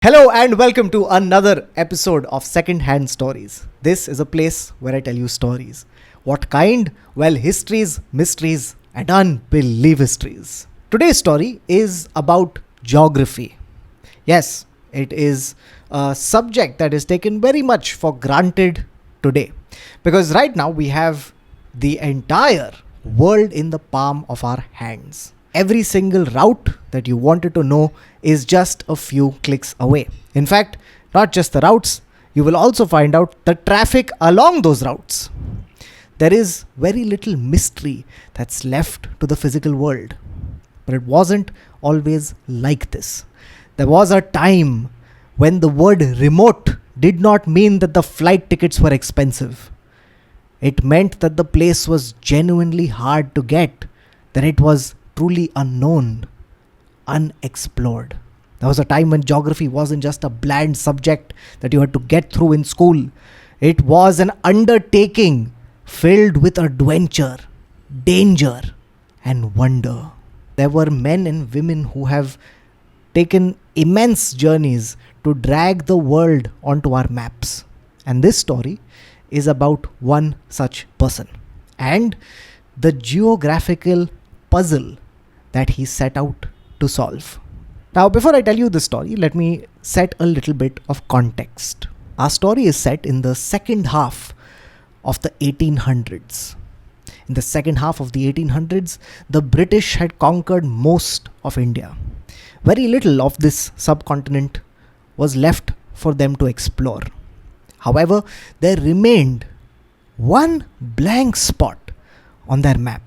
Hello and welcome to another episode of Secondhand Stories. This is a place where I tell you stories. What kind? Well, histories, mysteries, and unbelievable histories. Today's story is about geography. Yes, it is a subject that is taken very much for granted today. Because right now we have the entire world in the palm of our hands. Every single route that you wanted to know is just a few clicks away. In fact, not just the routes, you will also find out the traffic along those routes. There is very little mystery that's left to the physical world. But it wasn't always like this. There was a time when the word remote did not mean that the flight tickets were expensive. It meant that the place was genuinely hard to get, that it was truly unknown, unexplored. There was a time when geography wasn't just a bland subject that you had to get through in school. It was an undertaking filled with adventure, danger, and wonder. There were men and women who have taken immense journeys to drag the world onto our maps. And this story is about one such person and the geographical puzzle that he set out to solve. Now, before I tell you the story, let me set a little bit of context. Our story is set in the second half of the 1800s. In the second half of the 1800s, the British had conquered most of India. Very little of this subcontinent was left for them to explore. However, there remained one blank spot on their map.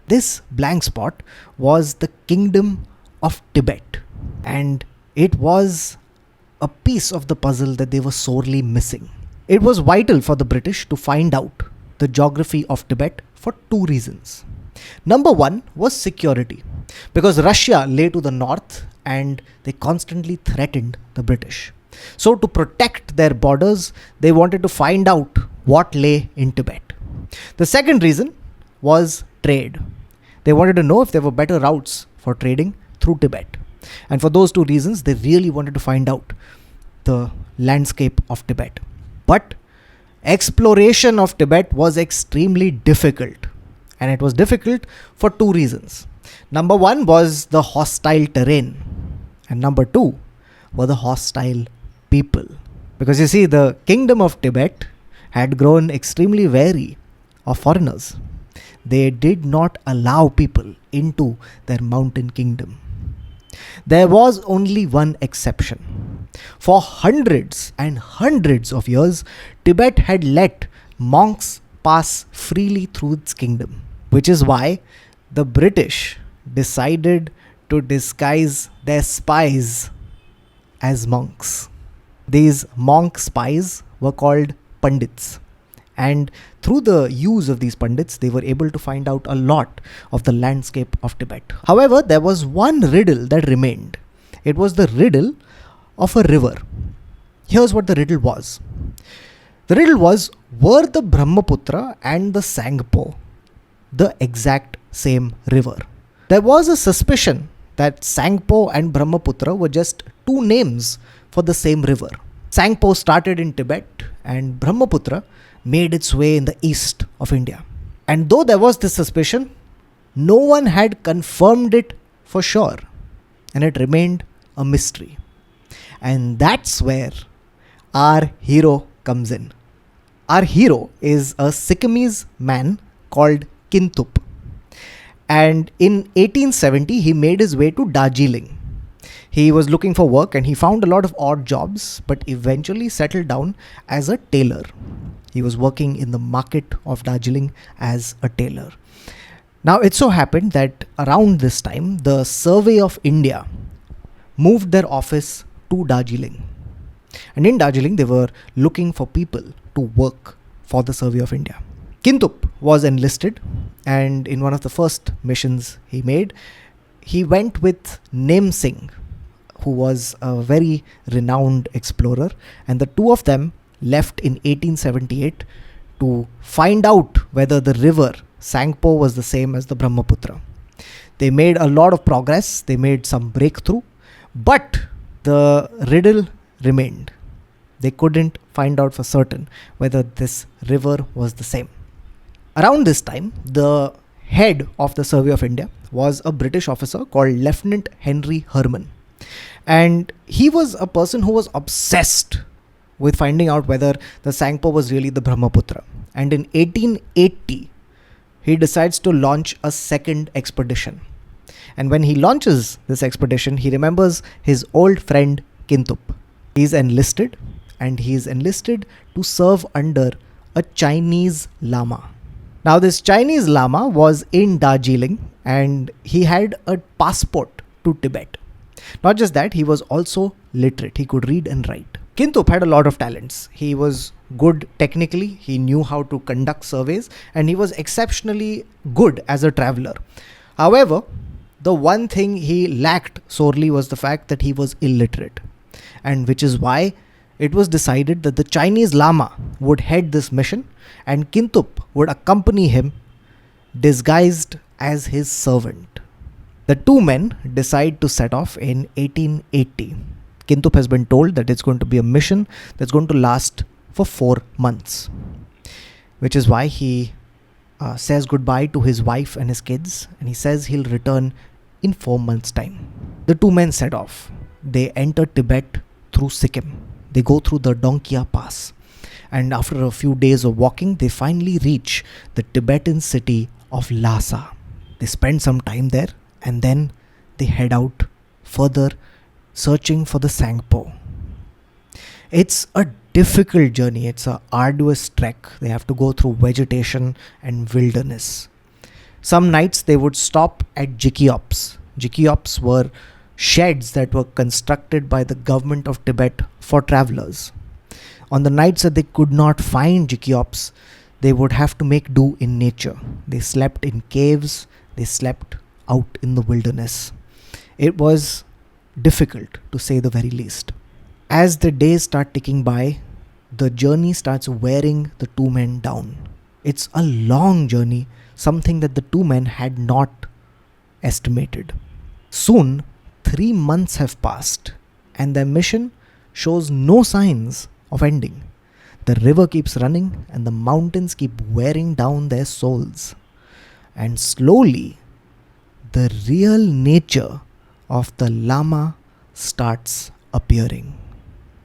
This blank spot was the Kingdom of Tibet, and it was a piece of the puzzle that they were sorely missing. It was vital for the British to find out the geography of Tibet for two reasons. Number one was security, because Russia lay to the north and they constantly threatened the British. So to protect their borders, they wanted to find out what lay in Tibet. The second reason was trade. They wanted to know if there were better routes for trading through Tibet. And for those two reasons, they really wanted to find out the landscape of Tibet. But exploration of Tibet was extremely difficult. And it was difficult for two reasons. Number one was the hostile terrain. And number two were the hostile people. Because you see, the Kingdom of Tibet had grown extremely wary of foreigners. They did not allow people into their mountain kingdom. There was only one exception. For hundreds and hundreds of years, Tibet had let monks pass freely through its kingdom, which is why the British decided to disguise their spies as monks. These monk spies were called Pandits. And through the use of these Pandits, they were able to find out a lot of the landscape of Tibet. However, there was one riddle that remained. It was the riddle of a river. Here's what the riddle was. The riddle was, were the Brahmaputra and the Sangpo the exact same river? There was a suspicion that Sangpo and Brahmaputra were just two names for the same river. Sangpo started in Tibet and Brahmaputra made its way in the east of India. And though there was this suspicion, no one had confirmed it for sure. And it remained a mystery. And that's where our hero comes in. Our hero is a Sikkimese man called Kinthup. And in 1870, he made his way to Darjeeling. He was looking for work and he found a lot of odd jobs, but eventually settled down as a tailor. He was working in the market of Darjeeling as a tailor. Now, it so happened that around this time, the Survey of India moved their office to Darjeeling. And in Darjeeling, they were looking for people to work for the Survey of India. Kinthup was enlisted, and in one of the first missions he made, he went with Nem Singh, who was a very renowned explorer, and the two of them left in 1878 to find out whether the river Sangpo was the same as the Brahmaputra. They made a lot of progress, they made some breakthrough, but the riddle remained. They couldn't find out for certain whether this river was the same. Around this time, the head of the Survey of India was a British officer called Lieutenant Henry Herman. And he was a person who was obsessed with finding out whether the Sangpo was really the Brahmaputra. And in 1880, he decides to launch a second expedition. And when he launches this expedition, he remembers his old friend Kinthup. He's enlisted, and he's enlisted to serve under a Chinese Lama. Now, this Chinese Lama was in Darjeeling, and he had a passport to Tibet. Not just that, he was also literate. He could read and write. Kinthup had a lot of talents. He was good technically, he knew how to conduct surveys, and he was exceptionally good as a traveler. However, the one thing he lacked sorely was the fact that he was illiterate. And which is why it was decided that the Chinese Lama would head this mission and Kinthup would accompany him disguised as his servant. The two men decide to set off in 1880. Kinthup has been told that it's going to be a mission that's going to last for 4 months, which is why he says goodbye to his wife and his kids, and he says he'll return in 4 months' time. The two men set off. They enter Tibet through Sikkim. They go through the Dongkia Pass, and after a few days of walking, they finally reach the Tibetan city of Lhasa. They spend some time there, and then they head out further, searching for the Sangpo. It's a difficult journey. It's an arduous trek. They have to go through vegetation and wilderness. Some nights they would stop at jikiops. Jikiops were sheds that were constructed by the government of Tibet for travelers. On the nights that they could not find jikiops, they would have to make do in nature. They slept in caves. They slept out in the wilderness. It was difficult, to say the very least. As the days start ticking by, the journey starts wearing the two men down. It's a long journey, something that the two men had not estimated. Soon, 3 months have passed, and their mission shows no signs of ending. The river keeps running, and the mountains keep wearing down their souls. And slowly, the real nature of the Lama starts appearing.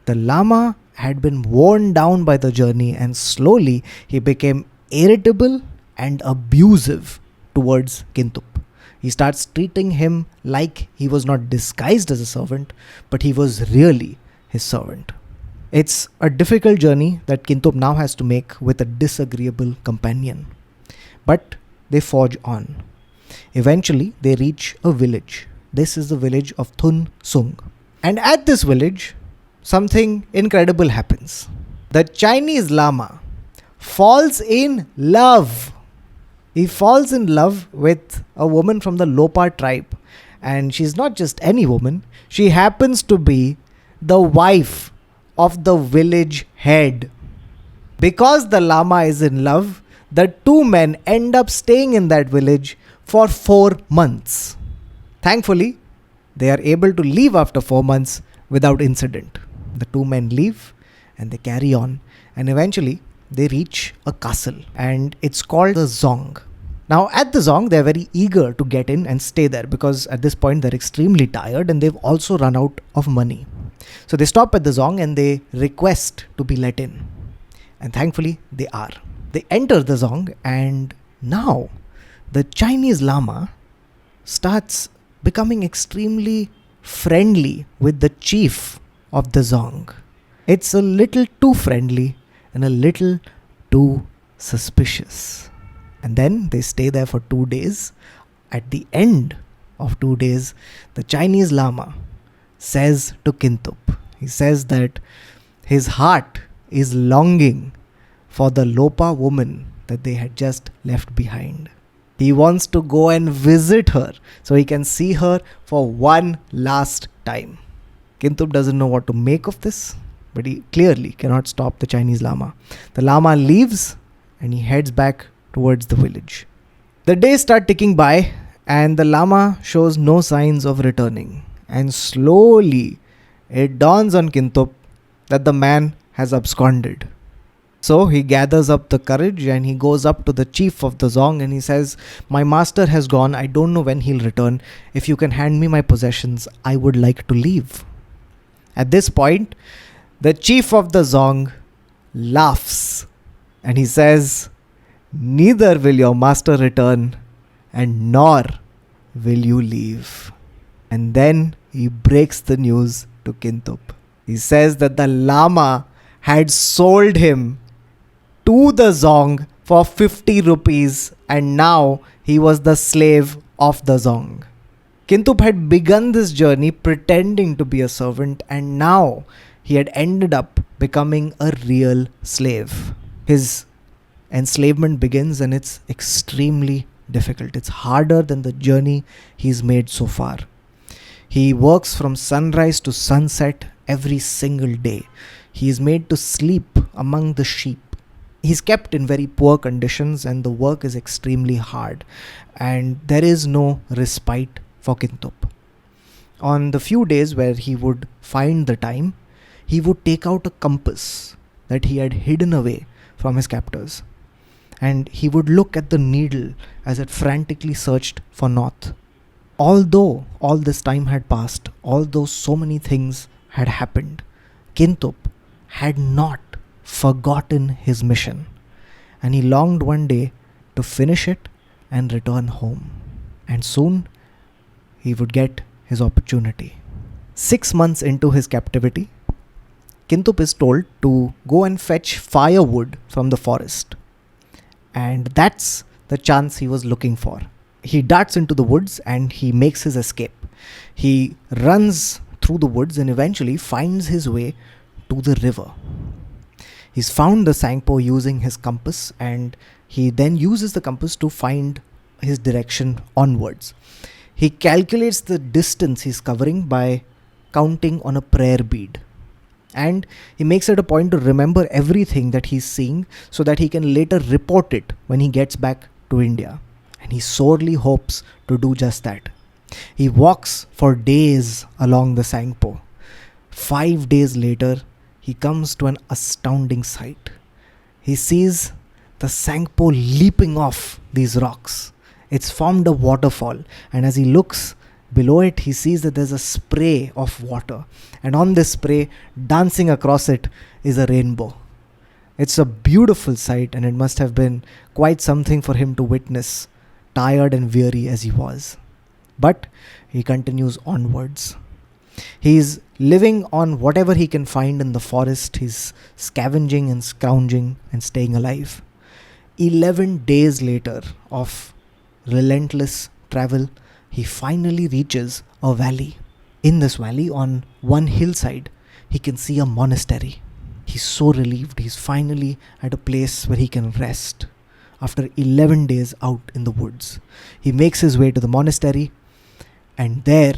The Lama had been worn down by the journey, and slowly he became irritable and abusive towards Kinthup. He starts treating him like he was not disguised as a servant, but he was really his servant. It's a difficult journey that Kinthup now has to make with a disagreeable companion. But they forge on. Eventually, they reach a village. This is the village of Thun Sung. And at this village, something incredible happens. The Chinese Lama falls in love. He falls in love with a woman from the Lopa tribe. And she's not just any woman. She happens to be the wife of the village head. Because the Lama is in love, the two men end up staying in that village for 4 months. Thankfully, they are able to leave after 4 months without incident. The two men leave and they carry on, and eventually they reach a castle, and it's called the Zong. Now at the Zong, they're very eager to get in and stay there because at this point they're extremely tired and they've also run out of money. So they stop at the Zong and they request to be let in. And thankfully they are. They enter the Zong, and now the Chinese Lama starts becoming extremely friendly with the chief of the Zong. It's a little too friendly and a little too suspicious. And then they stay there for 2 days. At the end of 2 days, the Chinese Lama says to Kinthup, he says that his heart is longing for the Lopa woman that they had just left behind. He wants to go and visit her so he can see her for one last time. Kinthup doesn't know what to make of this, but he clearly cannot stop the Chinese Lama. The Lama leaves and he heads back towards the village. The days start ticking by and the Lama shows no signs of returning. And slowly it dawns on Kinthup that the man has absconded. So he gathers up the courage and he goes up to the chief of the Zong and he says, "My master has gone. I don't know when he'll return. If you can hand me my possessions, I would like to leave." At this point, the chief of the Zong laughs and he says, "Neither will your master return and nor will you leave." And then he breaks the news to Kinthup. He says that the Lama had sold him to the Zong for 50 rupees and now he was the slave of the Zong. Kinthup had begun this journey pretending to be a servant and now he had ended up becoming a real slave. His enslavement begins and it's extremely difficult. It's harder than the journey he's made so far. He works from sunrise to sunset every single day. He is made to sleep among the sheep. He's kept in very poor conditions and the work is extremely hard and there is no respite for Kinthup. On the few days where he would find the time, he would take out a compass that he had hidden away from his captors and he would look at the needle as it frantically searched for north. Although all this time had passed, although so many things had happened, Kinthup had not forgotten his mission and he longed one day to finish it and return home. And soon he would get his opportunity. 6 months into his captivity, Kinthup is told to go and fetch firewood from the forest. And that's the chance he was looking for. He darts into the woods and he makes his escape. He runs through the woods and eventually finds his way to the river. He's found the Sangpo using his compass and he then uses the compass to find his direction onwards. He calculates the distance he's covering by counting on a prayer bead. And he makes it a point to remember everything that he's seeing so that he can later report it when he gets back to India. And he sorely hopes to do just that. He walks for days along the Sangpo. 5 days later, he comes to an astounding sight. He sees the Sangpo leaping off these rocks. It's formed a waterfall, and as he looks below it, he sees that there's a spray of water, and on this spray, dancing across it, is a rainbow. It's a beautiful sight, and it must have been quite something for him to witness, tired and weary as he was. But he continues onwards. He's living on whatever he can find in the forest. He's scavenging and scrounging and staying alive. 11 days later of relentless travel, he finally reaches a valley. In this valley, on one hillside, he can see a monastery. He's so relieved. He's finally at a place where he can rest after 11 days out in the woods. He makes his way to the monastery, and there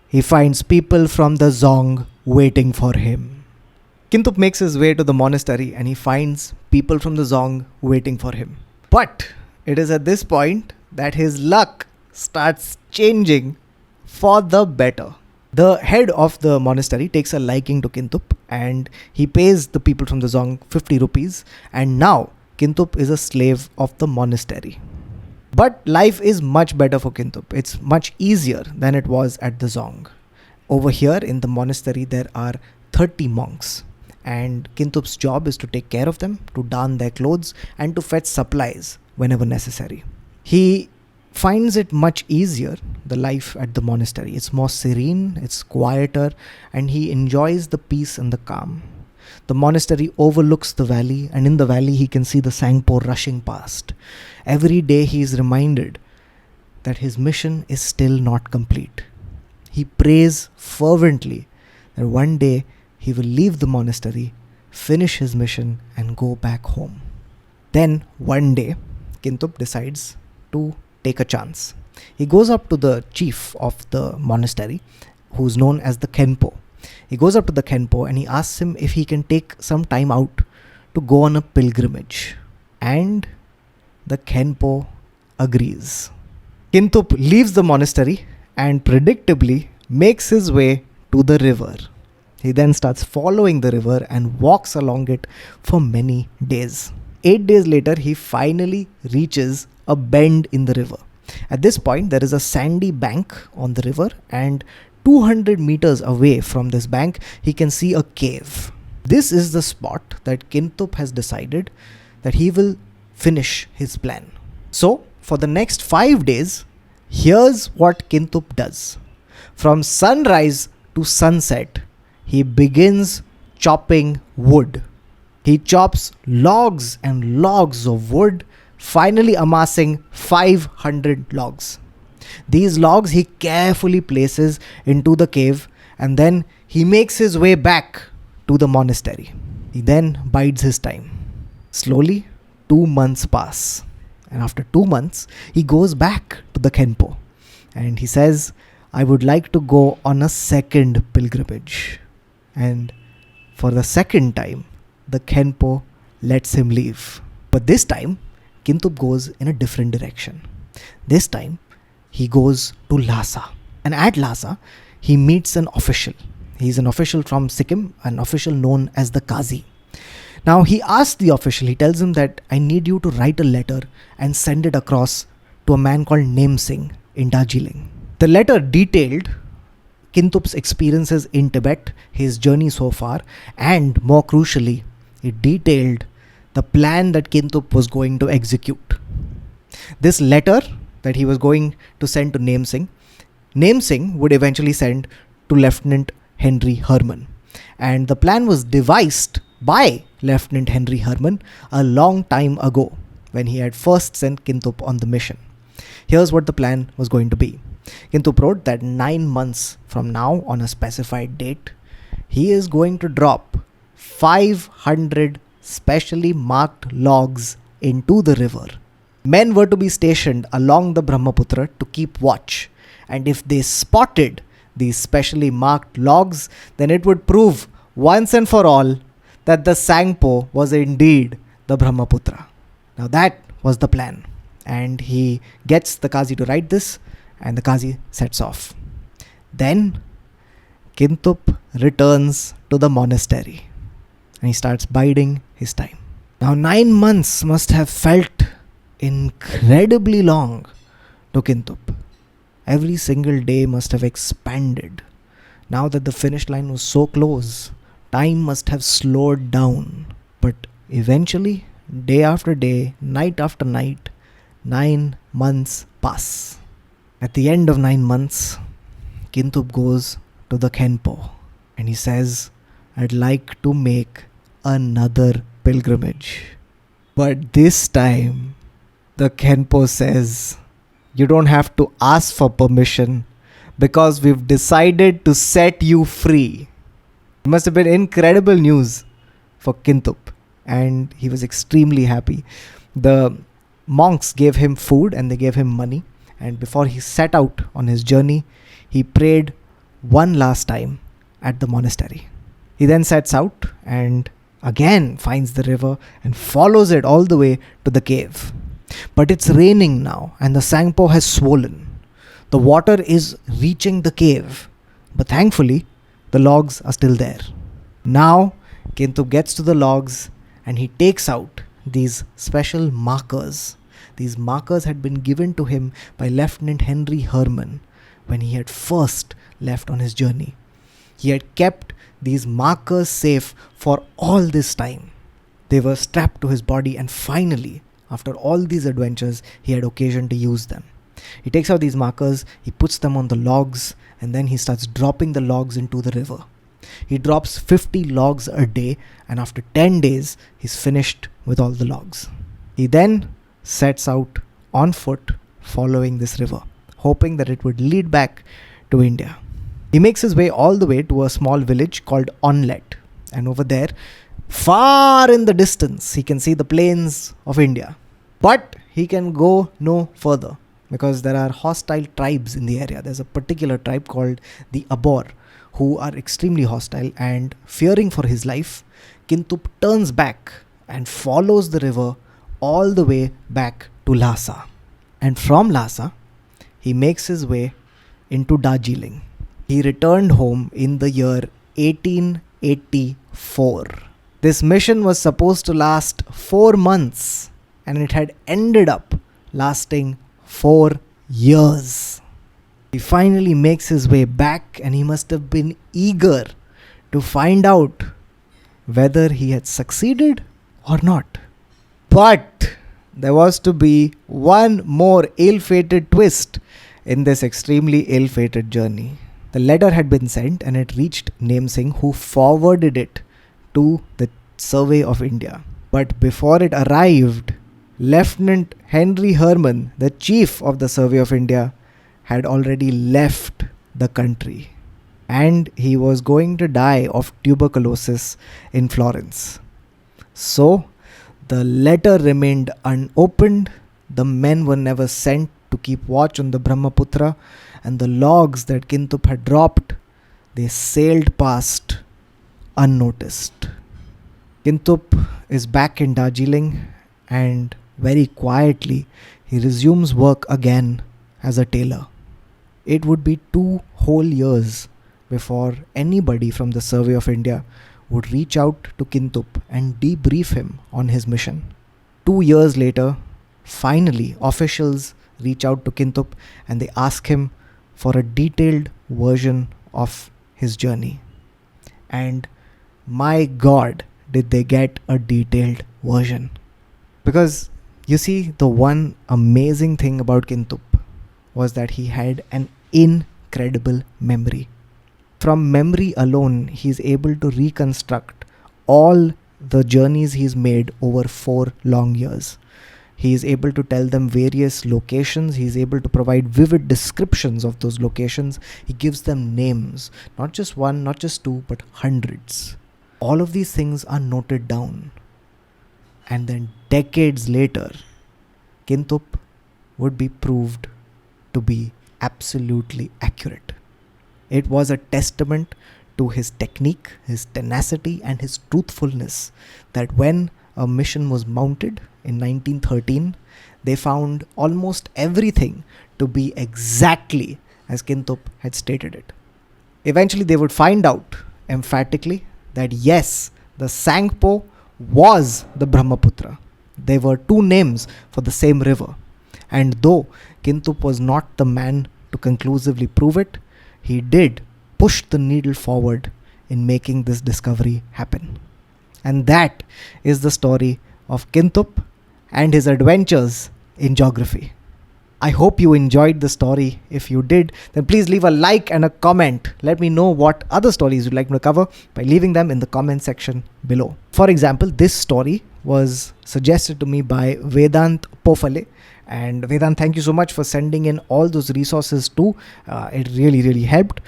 he finds people from the Zong waiting for him. Kinthup makes his way to the monastery and he finds people from the Zong waiting for him. But it is at this point that his luck starts changing for the better. The head of the monastery takes a liking to Kinthup and he pays the people from the Zong 50 rupees, and now Kinthup is a slave of the monastery. But life is much better for Kinthup. It's much easier than it was at the Zong. Over here in the monastery there are 30 monks, and Kinthup's job is to take care of them, to darn their clothes and to fetch supplies whenever necessary. He finds it much easier, the life at the monastery. It's more serene, it's quieter, and he enjoys the peace and the calm. The monastery overlooks the valley, and in the valley he can see the Sangpo rushing past. Every day he is reminded that his mission is still not complete. He prays fervently that one day he will leave the monastery, finish his mission, and go back home. Then one day, Kinthup decides to take a chance. He goes up to the chief of the monastery, who is known as the Khenpo. He goes up to the Khenpo and he asks him if he can take some time out to go on a pilgrimage. And the Khenpo agrees. Kinthup leaves the monastery and predictably makes his way to the river. He then starts following the river and walks along it for many days. 8 days later, he finally reaches a bend in the river. At this point, there is a sandy bank on the river, and 200 meters away from this bank, he can see a cave. This is the spot that Kinthup has decided that he will finish his plan. So, for the next 5 days, here's what Kinthup does. From sunrise to sunset, he begins chopping wood. He chops logs and logs of wood, finally amassing 500 logs. These logs he carefully places into the cave, and then he makes his way back to the monastery. He then bides his time. Slowly, 2 months pass. And after 2 months, he goes back to the Khenpo. And he says, I would like to go on a second pilgrimage. And for the second time, the Khenpo lets him leave. But this time, Kinthup goes in a different direction. This time, he goes to Lhasa. And at Lhasa, he meets an official. He's an official from Sikkim, an official known as the Qazi. Now, he asks the official, he tells him that I need you to write a letter and send it across to a man called Naim Singh in Darjeeling. The letter detailed Kinthup's experiences in Tibet, his journey so far, and more crucially, it detailed the plan that Kinthup was going to execute. This letter that he was going to send to Naim Singh would eventually send to Lieutenant Henry Herman. And the plan was devised by Lieutenant Henry Herman a long time ago when he had first sent Kinthup on the mission. Here's what the plan was going to be. Kinthup wrote that 9 months from now, on a specified date, he is going to drop 500 specially marked logs into the river. Men were to be stationed along the Brahmaputra to keep watch, and if they spotted these specially marked logs, then it would prove once and for all that the Sangpo was indeed the Brahmaputra. Now that was the plan, and he gets the Qazi to write this, and the Qazi sets off. Then Kinthup returns to the monastery and he starts biding his time. Now 9 months must have felt incredibly long to Kinthup. Every single day must have expanded. Now that the finish line was so close, time must have slowed down. But eventually, day after day, night after night, 9 months pass. At the end of 9 months, Kinthup goes to the Khenpo and he says, I'd like to make another pilgrimage. But this time, the Khenpo says, you don't have to ask for permission because we've decided to set you free. It must have been incredible news for Kinthup, and he was extremely happy. The monks gave him food and they gave him money, and before he set out on his journey, he prayed one last time at the monastery. He then sets out and again finds the river and follows it all the way to the cave. But it's raining now and the Sangpo has swollen. The water is reaching the cave, but thankfully the logs are still there. Now Kinthup gets to the logs and he takes out these special markers. These markers had been given to him by Lieutenant Henry Herman when he had first left on his journey. He had kept these markers safe for all this time. They were strapped to his body, and finally, after all these adventures, he had occasion to use them. He takes out these markers, he puts them on the logs, and then he starts dropping the logs into the river. He drops 50 logs a day, and after 10 days, he's finished with all the logs. He then sets out on foot following this river, hoping that it would lead back to India. He makes his way all the way to a small village called Onlet, and over there, far in the distance, he can see the plains of India. But he can go no further because there are hostile tribes in the area. There's a particular tribe called the Abor who are extremely hostile, and fearing for his life, Kinthup turns back and follows the river all the way back to Lhasa. And from Lhasa, he makes his way into Darjeeling. He returned home in the year 1884. This mission was supposed to last 4 months, and it had ended up lasting 4 years. He finally makes his way back, and he must have been eager to find out whether he had succeeded or not. But there was to be one more ill-fated twist in this extremely ill-fated journey. The letter had been sent and it reached Name Singh, who forwarded it to the Survey of India. But before it arrived, Lieutenant Henry Herman, the chief of the Survey of India, had already left the country, and he was going to die of tuberculosis in Florence. So the letter remained unopened. The men were never sent to keep watch on the Brahmaputra, and the logs that Kinthup had dropped, they sailed past unnoticed. Kinthup is back in Darjeeling, and very quietly he resumes work again as a tailor. It would be 2 whole years before anybody from the Survey of India would reach out to Kinthup and debrief him on his mission. 2 years later, finally officials reach out to Kinthup and they ask him for a detailed version of his journey. And my God, did they get a detailed version. Because you see, the one amazing thing about Kinthup was that he had an incredible memory. From memory alone, he's able to reconstruct all the journeys he's made over 4 long years. He is able to tell them various locations. He's able to provide vivid descriptions of those locations. He gives them names, not just 1, not just 2, but hundreds. All of these things are noted down. And then decades later, Kinthup would be proved to be absolutely accurate. It was a testament to his technique, his tenacity, and his truthfulness that when a mission was mounted in 1913, they found almost everything to be exactly as Kinthup had stated it. Eventually, they would find out emphatically that yes, the Sangpo was the Brahmaputra. They were 2 names for the same river. And though Kinthup was not the man to conclusively prove it, he did push the needle forward in making this discovery happen. And that is the story of Kinthup and his adventures in geography. I hope you enjoyed the story. If you did, then please leave a like and a comment. Let me know what other stories you'd like me to cover by leaving them in the comment section below. For example, this story was suggested to me by Vedant Pophale. And Vedant, thank you so much for sending in all those resources too. It really helped.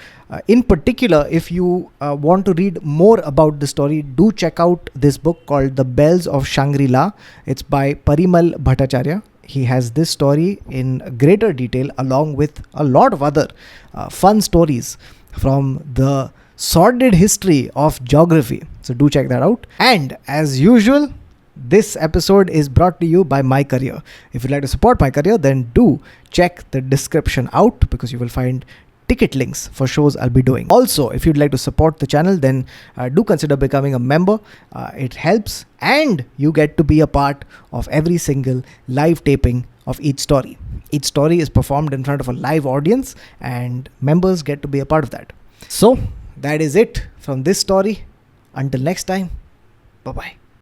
In particular, if you want to read more about the story, do check out this book called The Bells of Shangri-La. It's by Parimal Bhattacharya. He has this story in greater detail along with a lot of other fun stories from the sordid history of geography. So do check that out. And as usual, this episode is brought to you by My Career. If you'd like to support My Career, then do check the description out because you will find ticket links for shows I'll be doing. Also, if you'd like to support the channel, then do consider becoming a member. It helps, and you get to be a part of every single live taping of each story. Each story is performed in front of a live audience, and members get to be a part of that. So that is it from this story. Until next time, bye-bye.